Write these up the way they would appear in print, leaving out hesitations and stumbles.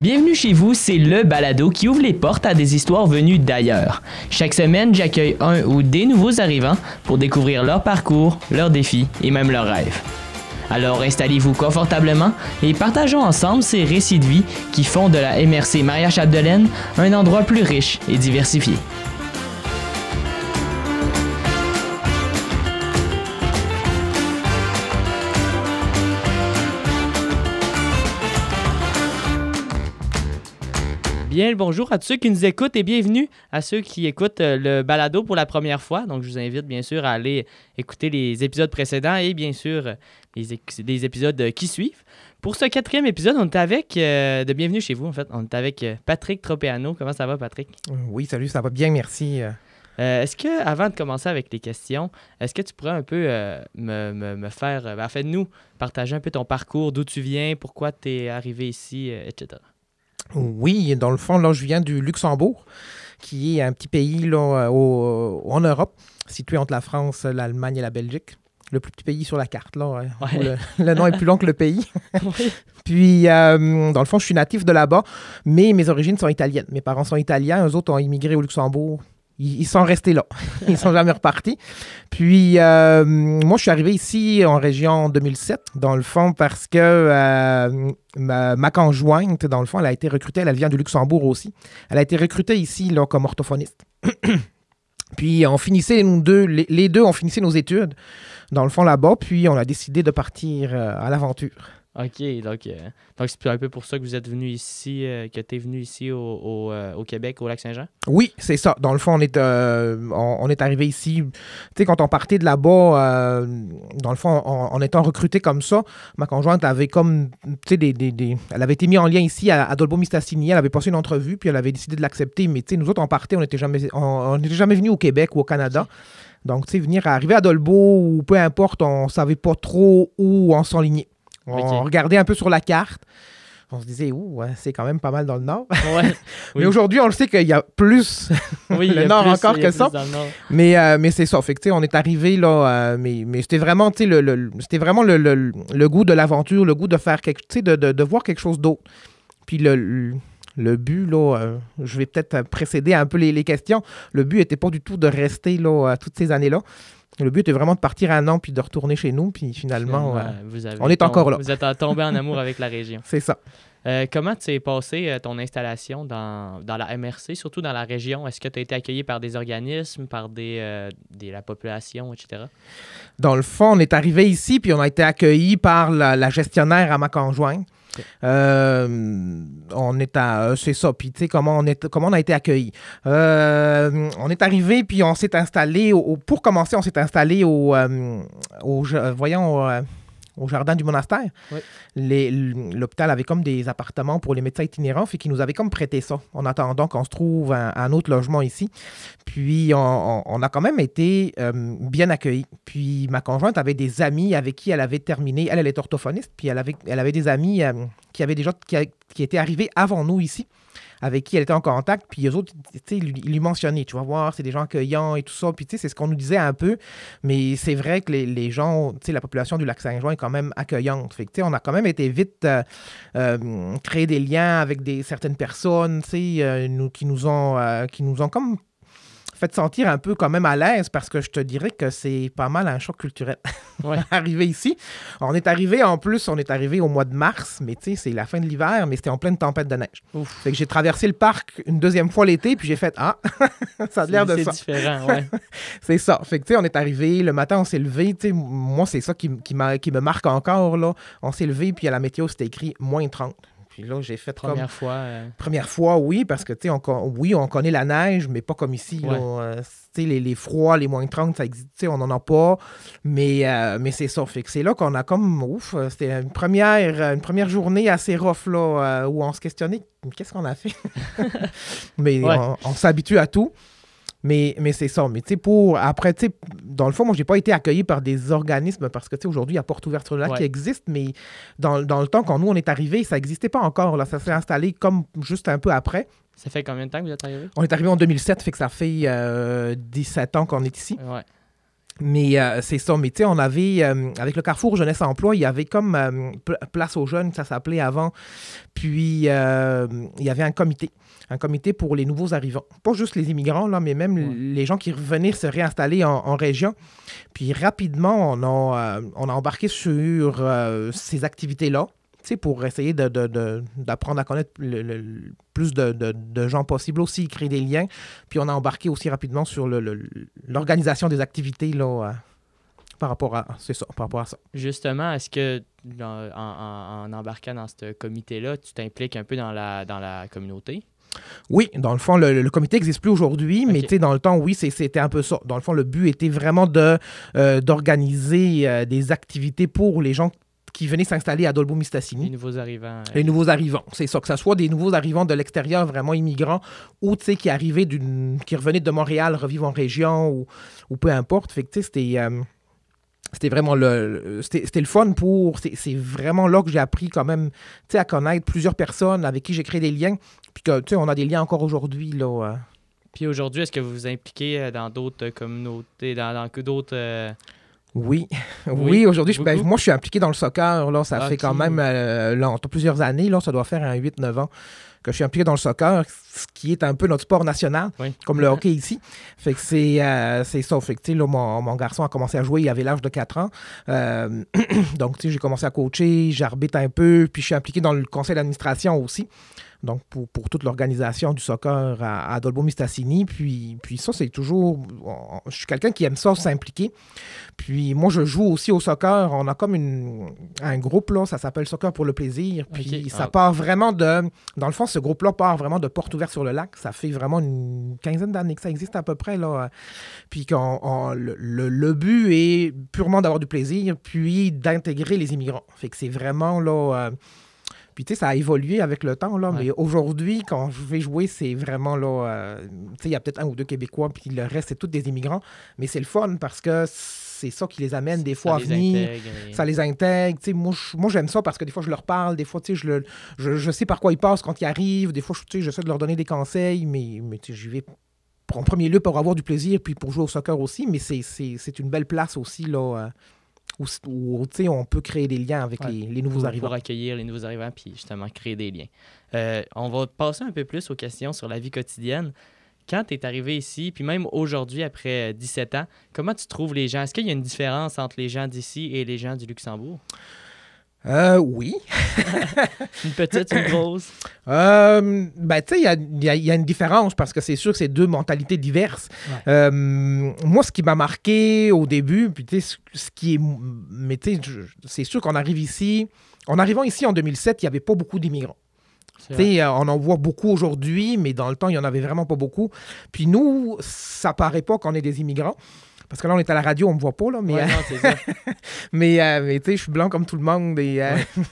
Bienvenue chez vous, c'est le balado qui ouvre les portes à des histoires venues d'ailleurs. Chaque semaine, j'accueille un ou des nouveaux arrivants pour découvrir leur parcours, leurs défis et même leurs rêves. Alors installez-vous confortablement et partageons ensemble ces récits de vie qui font de la MRC Maria-Chapdelaine un endroit plus riche et diversifié. Bien, le bonjour à tous ceux qui nous écoutent et bienvenue à ceux qui écoutent le balado pour la première fois. Donc, je vous invite bien sûr à aller écouter les épisodes précédents et bien sûr les épisodes qui suivent. Pour ce 4e épisode, on est avec, de Bienvenue chez vous en fait, on est avec Patrick Tropeano. Comment ça va, Patrick? Oui, salut, ça va bien, merci. Est-ce que, avant de commencer avec les questions, est-ce que tu pourrais un peu me faire, nous partager un peu ton parcours, d'où tu viens, pourquoi tu es arrivé ici, etc.? Oui, dans le fond, là, je viens du Luxembourg, qui est un petit pays là, en Europe, situé entre la France, l'Allemagne et la Belgique. Le plus petit pays sur la carte, là. Ouais. Le nom est plus long que le pays. Oui. Puis, dans le fond, je suis natif de là-bas, mais mes origines sont italiennes. Mes parents sont italiens, eux autres ont immigré au Luxembourg. Ils sont restés là. Ils ne sont jamais repartis. Puis, moi, je suis arrivé ici en région en 2007, dans le fond, parce que ma conjointe, dans le fond, elle a été recrutée. Elle vient du Luxembourg aussi. Elle a été recrutée ici là, comme orthophoniste. Puis, on finissait, nous deux, les deux, on finissait nos études, dans le fond, là-bas. Puis, on a décidé de partir à l'aventure. OK, donc c'est un peu pour ça que vous êtes venu ici, que tu es venu ici au Québec, au Lac-Saint-Jean? Oui, c'est ça. Dans le fond, on est arrivé ici. Tu sais, quand on partait de là-bas, dans le fond, en étant recruté comme ça, ma conjointe avait comme, tu sais, elle avait été mise en lien ici à Dolbeau-Mistassini. Elle avait passé une entrevue, puis elle avait décidé de l'accepter. Mais tu sais, nous autres, on partait, on n'était jamais venus au Québec ou au Canada. Donc, tu sais, arriver à Dolbeau ou peu importe, on ne savait pas trop où on s'enlignait. On regardait un peu sur la carte. On se disait, c'est quand même pas mal dans le nord. Ouais, oui. Mais aujourd'hui, on le sait qu'il y a plus le nord encore que ça. Mais c'est ça. Fait que, on est arrivé là, mais c'était vraiment, c'était vraiment le goût de l'aventure, le goût de faire de voir quelque chose d'autre. Puis le but, là, je vais peut-être précéder un peu les questions. Le but n'était pas du tout de rester là toutes ces années-là. Le but est vraiment de partir un an puis de retourner chez nous. Puis finalement, on est encore là. Vous êtes tombé en amour avec la région. C'est ça. Comment t'es passé ton installation dans la MRC, surtout dans la région? Est-ce que tu as été accueilli par des organismes, par la population, etc.? Dans le fond, on est arrivé ici puis on a été accueilli par la gestionnaire à ma conjointe. C'est ça. Puis, tu sais, comment on a été accueillis. On est arrivé, puis on s'est installé, pour commencer, on s'est installé au jardin du monastère. Oui. L'hôpital avait comme des appartements pour les médecins itinérants, fait qu'ils nous avaient comme prêté ça, en attendant qu'on se trouve un autre logement ici. Puis, on a quand même été bien accueillis. Puis, ma conjointe avait des amis avec qui elle avait terminé. Elle est orthophoniste, puis elle avait des amis qui étaient arrivés avant nous ici, avec qui elle était en contact, puis eux autres, tu sais, ils lui mentionnaient, tu vas voir, c'est des gens accueillants et tout ça, puis tu sais, c'est ce qu'on nous disait un peu, mais c'est vrai que les gens, tu sais, la population du Lac-Saint-Jean est quand même accueillante, fait que tu sais, on a quand même été vite créer des liens avec certaines personnes, tu sais, qui nous ont comme fait sentir un peu quand même à l'aise, parce que je te dirais que c'est pas mal un choc culturel. Ouais. Arrivé ici. On est arrivé au mois de mars, mais tu sais, c'est la fin de l'hiver, mais c'était en pleine tempête de neige. Ouf. Fait que j'ai traversé le parc une deuxième fois l'été, puis j'ai fait ça a l'air de ça. C'est différent, ouais. C'est ça. Fait que tu sais, on est arrivé, le matin, on s'est levé, tu sais, moi, c'est ça qui me marque encore, là. On s'est levé, puis à la météo, c'était écrit -30. Puis là, j'ai fait Première fois, oui, parce que, tu sais, on connaît la neige, mais pas comme ici. Ouais. Tu sais, les froids, les -30, ça existe, tu sais, on n'en a pas. Mais c'est ça. Fait que c'est là qu'on a comme, c'était une première journée assez rough, là, où on se questionnait, qu'est-ce qu'on a fait? Mais ouais. on s'habitue à tout. Mais c'est ça. Mais tu sais, après, tu sais, dans le fond, moi, je n'ai pas été accueilli par des organismes parce que, tu sais, aujourd'hui, il y a Porte Ouverte sur le Lac qui existe, mais dans le temps, quand nous, on est arrivés, ça n'existait pas encore. Là. Ça s'est installé comme juste un peu après. Ça fait combien de temps que vous êtes arrivés? On est arrivé en 2007, fait que ça fait 17 ans qu'on est ici. Ouais. Mais c'est ça. Mais tu sais, on avait, avec le Carrefour Jeunesse Emploi, il y avait comme Place aux jeunes, ça s'appelait avant. Puis, il y avait un comité pour les nouveaux arrivants. Pas juste les immigrants, là, mais même les gens qui revenaient se réinstaller en région. Puis, rapidement, on a embarqué sur ces activités-là, tu sais, pour essayer d'apprendre à connaître plus de gens possible aussi, créer des liens. Puis on a embarqué aussi rapidement sur l'organisation des activités là, par rapport à ça. Justement, est-ce que en embarquant dans ce comité-là, tu t'impliques un peu dans la communauté? Oui, dans le fond, le comité n'existe plus aujourd'hui, mais tu sais, dans le temps, oui, c'était un peu ça. Dans le fond, le but était vraiment d'organiser des activités pour les gens qui venaient s'installer à Dolbeau-Mistassini. Les nouveaux arrivants. Les nouveaux arrivants, c'est ça. Que ce soit des nouveaux arrivants de l'extérieur, vraiment immigrants, ou tu sais, qui revenaient de Montréal, revivent en région, ou peu importe. Fait que tu sais, c'était vraiment c'était le fun c'est vraiment là que j'ai appris quand même, tu sais, à connaître plusieurs personnes avec qui j'ai créé des liens. Puis que, tu sais, on a des liens encore aujourd'hui, là. Puis aujourd'hui, est-ce que vous vous impliquez dans d'autres communautés, dans d'autres... Oui, aujourd'hui, moi, je suis impliqué dans le soccer. Là, ça fait quand même plusieurs années. Là, ça doit faire 8-9 ans que je suis impliqué dans le soccer, ce qui est un peu notre sport national, comme le hockey ici. Fait que c'est ça. Fait que, tu sais, là, mon garçon a commencé à jouer, il avait l'âge de 4 ans. Donc, tu sais, j'ai commencé à coacher, j'arbitre un peu, puis je suis impliqué dans le conseil d'administration aussi. Donc, pour toute l'organisation du soccer à Dolbeau-Mistassini. Puis ça, c'est toujours... Je suis quelqu'un qui aime ça, s'impliquer. Puis moi, je joue aussi au soccer. On a comme un groupe, là, ça s'appelle Soccer pour le plaisir. Puis ça part vraiment de... Dans le fond, ce groupe-là part vraiment de Porte ouverte sur le lac. Ça fait vraiment une quinzaine d'années que ça existe à peu près, là. Puis le but est purement d'avoir du plaisir, puis d'intégrer les immigrants. Fait que c'est vraiment, là... Puis, tu sais, ça a évolué avec le temps, là, mais aujourd'hui, quand je vais jouer, c'est vraiment, là... tu sais, il y a peut-être 1 ou 2 Québécois, puis le reste, c'est tous des immigrants. Mais c'est le fun parce que c'est ça qui les amène des fois à venir. Ça les intègre. Tu sais, moi, j'aime ça parce que des fois, je leur parle. Des fois, tu sais, je sais par quoi ils passent quand ils arrivent. Des fois, tu sais, j'essaie de leur donner des conseils, mais tu sais, j'y vais en premier lieu pour avoir du plaisir, puis pour jouer au soccer aussi. Mais c'est une belle place aussi, là... où on peut créer des liens avec les nouveaux arrivants. Pour accueillir les nouveaux arrivants puis justement créer des liens. On va passer un peu plus aux questions sur la vie quotidienne. Quand tu es arrivé ici, puis même aujourd'hui, après 17 ans, comment tu trouves les gens? Est-ce qu'il y a une différence entre les gens d'ici et les gens du Luxembourg? Oui. Une petite, une grosse? Ben, tu sais, il y a une différence parce que c'est sûr que c'est 2 mentalités diverses. Ouais. Moi, ce qui m'a marqué au début, puis tu sais, ce qui est... Mais tu sais, c'est sûr qu'on arrive ici... En arrivant ici en 2007, il n'y avait pas beaucoup d'immigrants. Tu sais, on en voit beaucoup aujourd'hui, mais dans le temps, il n'y en avait vraiment pas beaucoup. Puis nous, ça paraît pas qu'on est des immigrants. Parce que là, on est à la radio, on me voit pas, là. Mais, non, c'est ça. mais tu sais, je suis blanc comme tout le monde et tu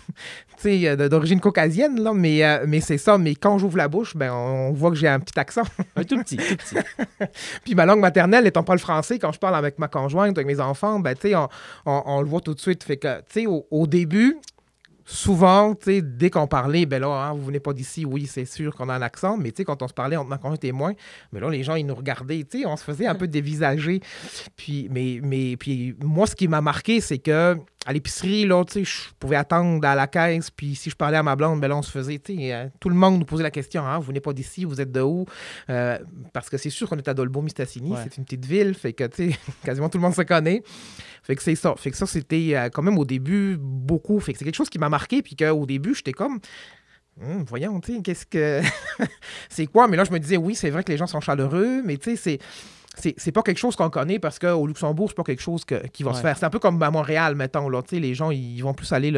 sais, d'origine caucasienne, là. Mais c'est ça. Mais quand j'ouvre la bouche, ben, on voit que j'ai un petit accent. Un tout petit, tout petit. Puis ma langue maternelle, étant pas le français, quand je parle avec ma conjointe, avec mes enfants, ben, tu sais, on le voit tout de suite. Fait que, tu sais, au début... Souvent, tu sais, dès qu'on parlait, ben là, hein, vous venez pas d'ici, oui, c'est sûr qu'on a un accent, mais tu sais, quand on se parlait entre ma conjointe et moi, mais là, les gens, ils nous regardaient, tu sais, on se faisait un peu dévisager. Puis, puis moi, ce qui m'a marqué, c'est que à l'épicerie, là, tu sais, je pouvais attendre à la caisse, puis si je parlais à ma blonde, ben là, on se faisait, tu sais, tout le monde nous posait la question, hein, vous venez pas d'ici, vous êtes de où? Parce que c'est sûr qu'on est à Dolbeau-Mistassini, c'est une petite ville, fait que, tu sais, quasiment tout le monde se connaît. Fait que c'est ça. Fait que ça, c'était quand même au début beaucoup. Fait que c'est quelque chose qui m'a marqué, puis qu'au début, j'étais comme... voyons, tu sais, qu'est-ce que... c'est quoi? Mais là, je me disais, oui, c'est vrai que les gens sont chaleureux, mais tu sais, c'est pas quelque chose qu'on connaît parce qu'au Luxembourg, c'est pas quelque chose qui va se faire. C'est un peu comme à Montréal, mettons, là. Tu sais, les gens, ils vont plus aller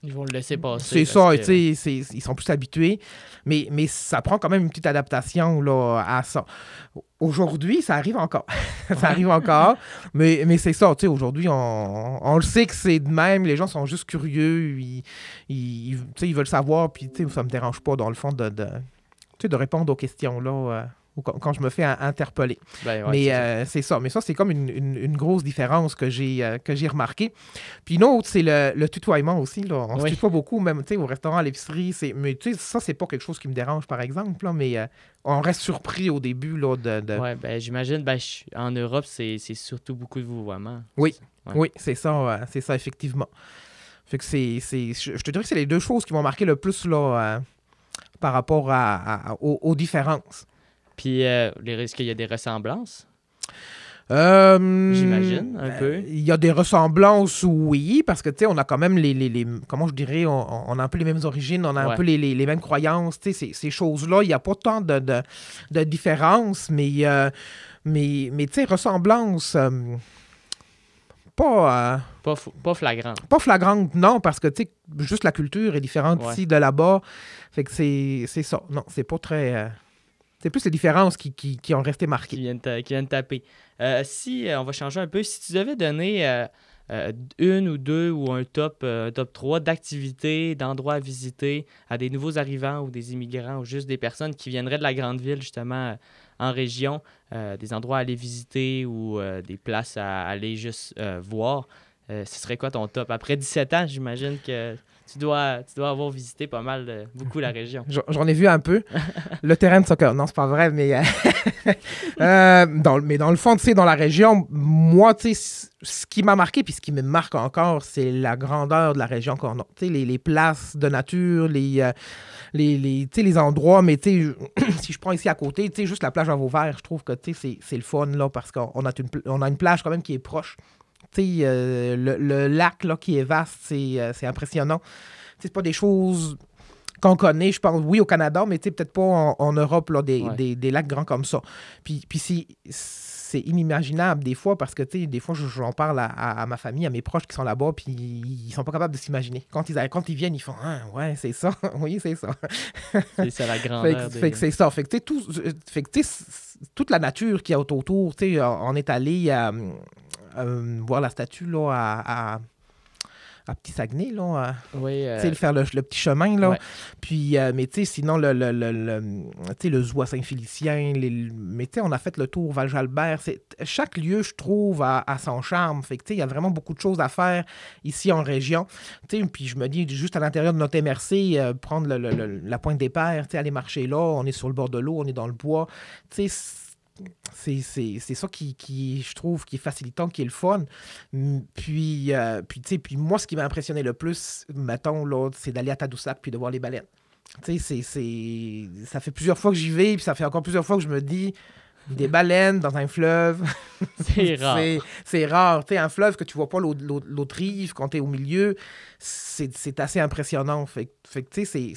Ils vont le laisser passer. C'est ça, tu sais, ils sont plus habitués. Mais ça prend quand même une petite adaptation là, à ça. Aujourd'hui, ça arrive encore. Ça arrive encore. Mais c'est ça, tu sais, aujourd'hui, on le sait que c'est de même. Les gens sont juste curieux. Ils veulent savoir. Puis, tu sais, ça me dérange pas, dans le fond, de répondre aux questions là. ou quand je me fais interpeller. Ben, ouais, Mais c'est ça. Mais ça, c'est comme une grosse différence que j'ai remarqué. Puis une autre, c'est le tutoiement aussi. Là. On se tutoie beaucoup, même au restaurant, à l'épicerie. Mais ça, c'est pas quelque chose qui me dérange, par exemple. Là, mais on reste surpris au début. Là, Oui, ben, j'imagine, en Europe, c'est surtout beaucoup de vouvoiement. Oui, oui, c'est ça, effectivement. Fait que je te dirais que c'est les deux choses qui m'ont marqué le plus là, par rapport aux différences. Puis, est-ce qu'il y a des ressemblances? J'imagine, un peu. Il y a des ressemblances, oui, parce que, tu sais, on a quand même comment je dirais, on a un peu les mêmes origines, on a un peu les mêmes croyances, tu sais, ces choses-là, il n'y a pas tant de différences, mais tu sais, ressemblances... Pas flagrante. Pas flagrante, non, parce que, tu sais, juste la culture est différente ici de là-bas. Fait que c'est ça. Non, c'est pas très... c'est plus les différences qui ont resté marquées. Qui viennent taper. Si on va changer un peu, si tu devais donner une ou deux ou un top 3 d'activités, d'endroits à visiter à des nouveaux arrivants ou des immigrants ou juste des personnes qui viendraient de la grande ville, justement, en région, des endroits à aller visiter ou des places à aller juste voir, ce serait quoi ton top? Après 17 ans, j'imagine que tu dois avoir visité pas mal, beaucoup la région. J'en ai vu un peu. Le terrain de soccer, non, c'est pas vrai, mais dans le fond, tu sais, dans la région, moi, tu sais, ce qui m'a marqué, puis ce qui me marque encore, c'est la grandeur de la région qu'on a. Tu sais, les places de nature, les endroits, mais tu sais, si je prends ici à côté, tu sais, juste la plage à Vauvert, je trouve que, tu sais, c'est le fun, là, parce qu'on a une plage quand même qui est proche. Le lac là, qui est vaste, c'est impressionnant. C'est pas des choses qu'on connaît, je pense, oui, au Canada, mais peut-être pas en Europe, là, des lacs grands comme ça. Puis c'est inimaginable des fois, parce que des fois, j'en parle à ma famille, à mes proches qui sont là-bas, puis ils sont pas capables de s'imaginer. Quand ils viennent, ils font « Ah, ouais, c'est ça. oui, c'est ça. » C'est ça la grandeur. Fait que c'est ça. Fait que toute la nature qui est autour, on est allé... voir la statue là, à Petit Saguenay, là, faire le petit chemin. Là. Puis, mais sinon, le zoo à Saint-Félicien, mais on a fait le tour Val-Jalbert. Chaque lieu, je trouve, a son charme. Fait que, il y a vraiment beaucoup de choses à faire ici en région. Puis je me dis, juste à l'intérieur de notre MRC, prendre la pointe des Pères, aller marcher là, on est sur le bord de l'eau, on est dans le bois. C'est ça qui, je trouve, qui est facilitant, qui est le fun. Puis moi, ce qui m'a impressionné le plus, mettons, là, c'est d'aller à Tadoussac puis de voir les baleines. Ça fait plusieurs fois que j'y vais, puis ça fait encore plusieurs fois que je me dis, des baleines dans un fleuve. C'est rare. C'est rare. Un fleuve que tu vois pas l'autre rive quand tu es au milieu, c'est assez impressionnant. Fait que c'est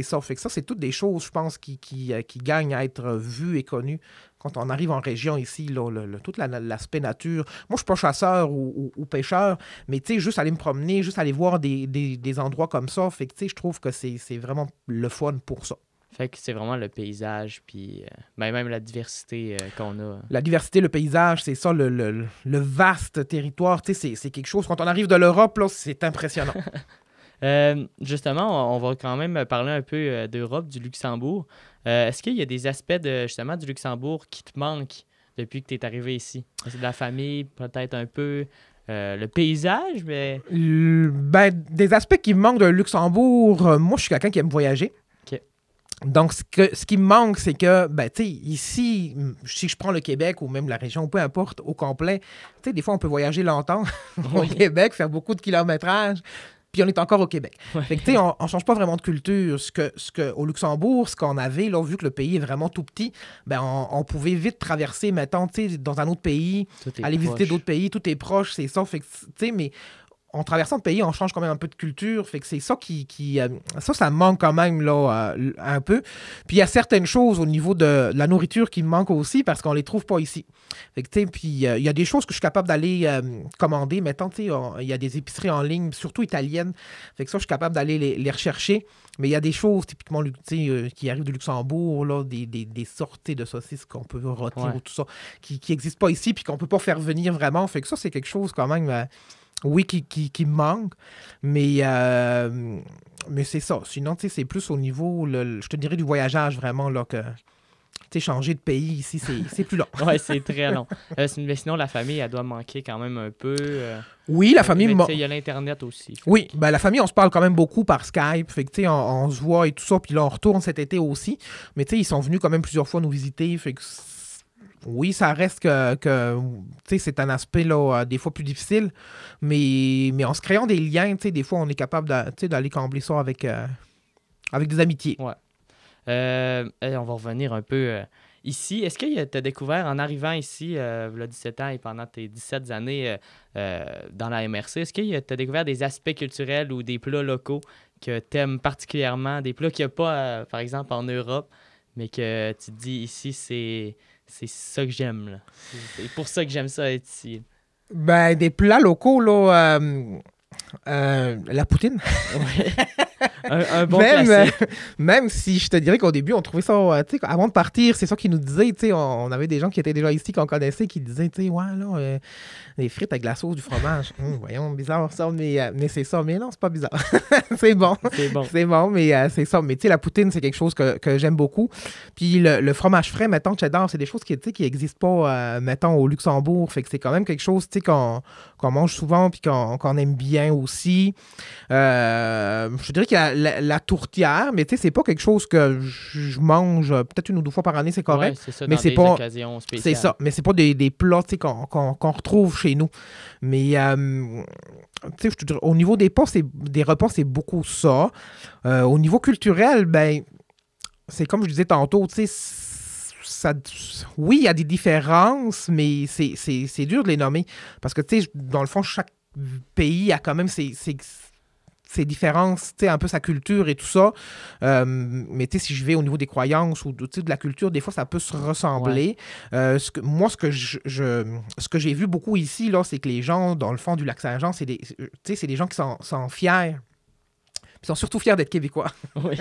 ça. Fait que ça, c'est toutes des choses, je pense, qui gagnent à être vues et connues quand on arrive en région ici, là, tout l'aspect nature. Moi, je suis pas chasseur ou pêcheur, mais juste aller me promener, juste aller voir des endroits comme ça, fait que je trouve que c'est vraiment le fun pour ça. Fait que c'est vraiment le paysage, puis même la diversité qu'on a. La diversité, le paysage, c'est ça, le vaste territoire, c'est quelque chose. Quand on arrive de l'Europe, là, c'est impressionnant. Justement, on va quand même parler un peu d'Europe, du Luxembourg. Est-ce qu'il y a des aspects justement du Luxembourg qui te manquent depuis que tu es arrivé ici? C'est de la famille, peut-être un peu, le paysage, mais... Des aspects qui me manquent de Luxembourg, moi, je suis quelqu'un qui aime voyager. OK. Donc, ce qui me manque, c'est que, ici, si je prends le Québec ou même la région, peu importe, au complet, des fois, on peut voyager longtemps au Québec, faire beaucoup de kilométrage, puis on est encore au Québec. Fait que, on ne change pas vraiment de culture. Au Luxembourg, ce qu'on avait, là, vu que le pays est vraiment tout petit, on pouvait vite traverser, mettons, dans un autre pays, aller visiter d'autres pays, tout est proche, c'est ça. Fait que, mais en traversant le pays, on change quand même un peu de culture. Fait que c'est ça ça me manque quand même là, un peu. Puis il y a certaines choses au niveau de la nourriture qui me manquent aussi parce qu'on les trouve pas ici. Fait que, puis il y a des choses que je suis capable d'aller commander. Mettons, il y a des épiceries en ligne, surtout italiennes. Fait que ça, je suis capable d'aller les rechercher. Mais il y a des choses, typiquement, qui arrivent du Luxembourg, là, des sortes de saucisses qu'on peut rôtir ou tout ça, qui n'existent pas ici puis qu'on peut pas faire venir vraiment. Fait que ça, c'est quelque chose quand même... oui, qui me manque, mais c'est ça. Sinon, c'est plus au niveau, je te dirais, du voyageage vraiment, là, que changer de pays ici, c'est plus long. Oui, c'est très long. Mais sinon, la famille, elle doit manquer quand même un peu. Oui, la famille... Il y a l'Internet aussi. Oui, ben, la famille, on se parle quand même beaucoup par Skype. Fait que, on se voit et tout ça. Puis là, on retourne cet été aussi. Mais ils sont venus quand même plusieurs fois nous visiter. Fait que oui, ça reste que c'est un aspect là, des fois plus difficile. Mais en se créant des liens, des fois, on est capable d'aller combler ça avec des amitiés. Ouais. On va revenir un peu ici. Est-ce que tu as découvert, en arrivant ici, il y a 17 ans et pendant tes 17 années dans la MRC, est-ce que tu as découvert des aspects culturels ou des plats locaux que tu aimes particulièrement, des plats qu'il n'y a pas, par exemple, en Europe, mais que tu te dis ici, c'est ça que j'aime, là. C'est pour ça que j'aime ça être ici. Ben, des plats locaux, là, la poutine. Ouais. un bon classique. Même si je te dirais qu'au début, on trouvait ça, avant de partir, c'est ça qu'ils nous disaient, on avait des gens qui étaient déjà ici, qu'on connaissait, qui disaient, ouais, là, des frites avec de la sauce, du fromage. Voyons, bizarre ça, mais c'est ça. Mais non, c'est pas bizarre. C'est bon. C'est bon, mais c'est ça. Mais la poutine, c'est quelque chose que j'aime beaucoup. Puis le fromage frais, mettons, cheddar, c'est des choses qui n'existent pas, mettons, au Luxembourg. Fait que c'est quand même quelque chose, qu'on mange souvent puis qu'on aime bien aussi. Je dirais qu'il y a la tourtière, mais c'est pas quelque chose que je mange peut-être 1 ou 2 fois par année, c'est correct. Ouais, c'est ça, mais dans c'est des pas occasions spéciales. C'est ça, mais c'est pas des plats qu'on retrouve chez nous. Mais je te dirais, au niveau des repas, c'est beaucoup ça. Au niveau culturel, ben c'est comme je disais tantôt, oui, il y a des différences, mais c'est dur de les nommer. Parce que, dans le fond, chaque pays a quand même ses différences, un peu sa culture et tout ça. Mais si je vais au niveau des croyances ou de la culture, des fois, ça peut se ressembler. Ouais. Ce que j'ai vu beaucoup ici, là, c'est que les gens, dans le fond du Lac-Saint-Jean, c'est des gens qui sont fiers. Ils sont surtout fiers d'être Québécois. Oui.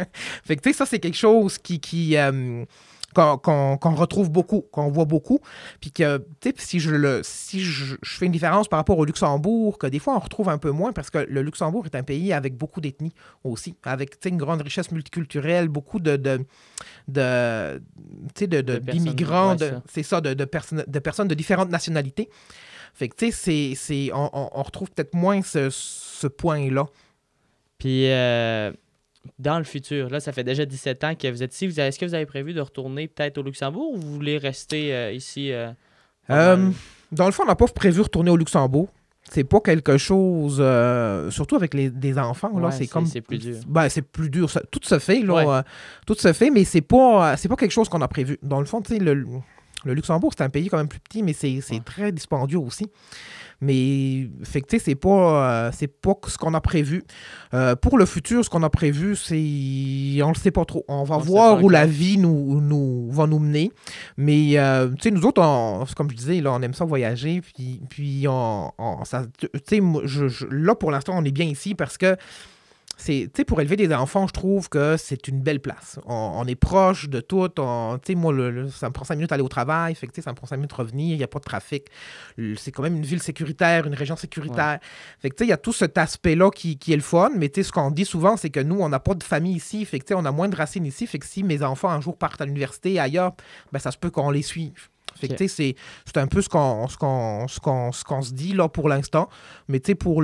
Fait que, ça, c'est quelque chose qu'on retrouve beaucoup, qu'on voit beaucoup. Puis que, si je fais une différence par rapport au Luxembourg, que des fois, on retrouve un peu moins, parce que le Luxembourg est un pays avec beaucoup d'ethnies aussi, avec une grande richesse multiculturelle, beaucoup d'immigrants, c'est ça, de personnes de différentes nationalités. Fait que, on retrouve peut-être moins ce point-là. Puis, dans le futur, là, ça fait déjà 17 ans que vous êtes ici. Est-ce que vous avez prévu de retourner peut-être au Luxembourg ou vous voulez rester ici? Dans le fond, on n'a pas prévu de retourner au Luxembourg. C'est pas quelque chose, surtout avec des enfants, là, c'est plus dur. Ben, c'est plus dur. Tout se fait, là. Tout se fait, mais c'est pas quelque chose qu'on a prévu. Dans le fond, le Luxembourg, c'est un pays quand même plus petit, mais c'est très dispendieux aussi. Mais, fait que, c'est pas ce qu'on a prévu. Pour le futur, ce qu'on a prévu, on le sait pas trop. On va voir où la vie va nous mener. Mais, nous autres, comme je disais, là, on aime ça voyager. Puis là, pour l'instant, on est bien ici parce que pour élever des enfants, je trouve que c'est une belle place. On est proche de tout. Moi, ça me prend 5 minutes d'aller au travail. Fait que, ça me prend 5 minutes de revenir. Il n'y a pas de trafic. C'est quand même une ville sécuritaire, une région sécuritaire. Ouais. Fait que, il y a tout cet aspect-là qui est le fun. Mais ce qu'on dit souvent, c'est que nous, on n'a pas de famille ici. Fait que, on a moins de racines ici. Fait que si mes enfants, un jour, partent à l'université, ailleurs, ben, ça se peut qu'on les suive. Fait que, c'est un peu ce qu'on se dit là pour l'instant. Mais pour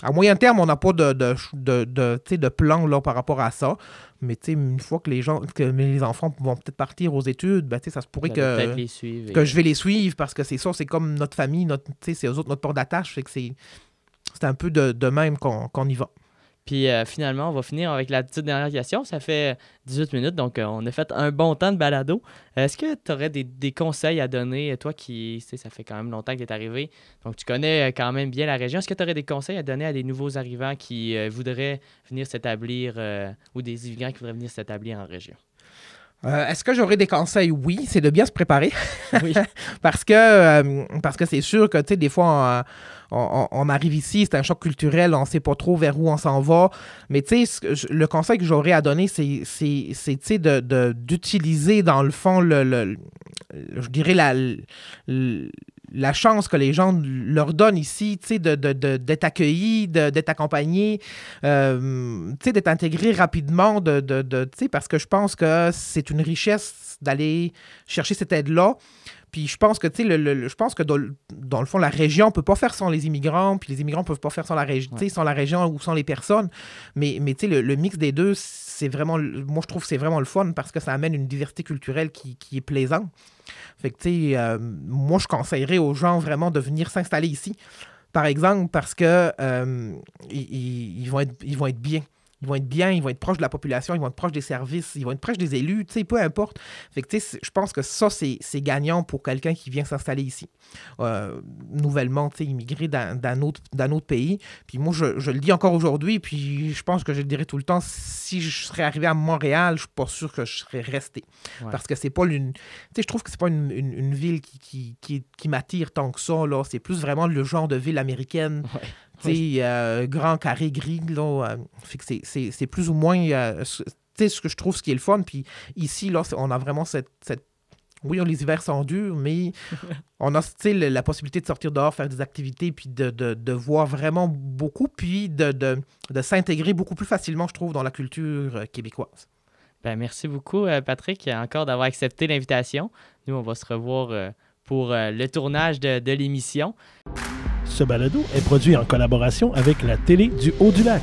à moyen terme, on n'a pas de plan là, par rapport à ça. Mais une fois que les enfants vont peut-être partir aux études, ben, ça se pourrait que je vais les suivre parce que c'est ça, c'est comme notre famille, c'est eux autres notre port d'attache. Fait que c'est un peu de même qu'on y va. Puis finalement, on va finir avec la petite dernière question. Ça fait 18 minutes, donc on a fait un bon temps de balado. Est-ce que tu aurais des conseils à donner, toi qui, ça fait quand même longtemps que tu es arrivé, donc tu connais quand même bien la région. Est-ce que tu aurais des conseils à donner à des nouveaux arrivants qui voudraient venir s'établir ou des immigrants qui voudraient venir s'établir en région? Est-ce que j'aurais des conseils? Oui, c'est de bien se préparer. Oui. parce que c'est sûr que, des fois, on arrive ici, c'est un choc culturel, on ne sait pas trop vers où on s'en va. Mais, le conseil que j'aurais à donner, c'est d'utiliser, dans le fond, je dirais la chance que les gens leur donnent ici, tu sais, d'être accueillis, d'être accompagnés, tu sais, d'être intégrés rapidement, tu sais, parce que je pense que c'est une richesse d'aller chercher cette aide-là. Puis je pense que, tu sais, je pense que dans le fond, la région ne peut pas faire sans les immigrants, puis les immigrants ne peuvent pas faire sans la région ou sans les personnes. Mais tu sais, le mix des deux, c'est vraiment, moi, je trouve que c'est vraiment le fun parce que ça amène une diversité culturelle qui est plaisante. Fait que, tu sais, moi, je conseillerais aux gens vraiment de venir s'installer ici, par exemple, parce que ils vont être bien. Ils vont être bien, ils vont être proches de la population, ils vont être proches des services, ils vont être proches des élus, tu sais, peu importe. Fait que, tu sais, je pense que ça, c'est gagnant pour quelqu'un qui vient s'installer ici. Nouvellement, tu sais, immigré d'un autre pays. Puis moi, je le dis encore aujourd'hui, puis je pense que je le dirai tout le temps, si je serais arrivé à Montréal, je suis pas sûr que je serais resté. Ouais. Parce que c'est pas tu sais, je trouve que c'est pas une ville qui m'attire tant que ça, là. C'est plus vraiment le genre de ville américaine. Ouais. Tu sais, grand carré gris, là, fait que c'est plus ou moins, tu sais, ce que je trouve ce qui est le fun. Puis ici, là, on a vraiment cette... Oui, les hivers sont durs, mais on a, tu sais, la possibilité de sortir dehors, faire des activités, puis de voir vraiment beaucoup, puis de s'intégrer beaucoup plus facilement, je trouve, dans la culture québécoise. Ben, merci beaucoup, Patrick, encore d'avoir accepté l'invitation. Nous, on va se revoir pour le tournage de l'émission. Ce balado est produit en collaboration avec la Télé du Haut-du-Lac.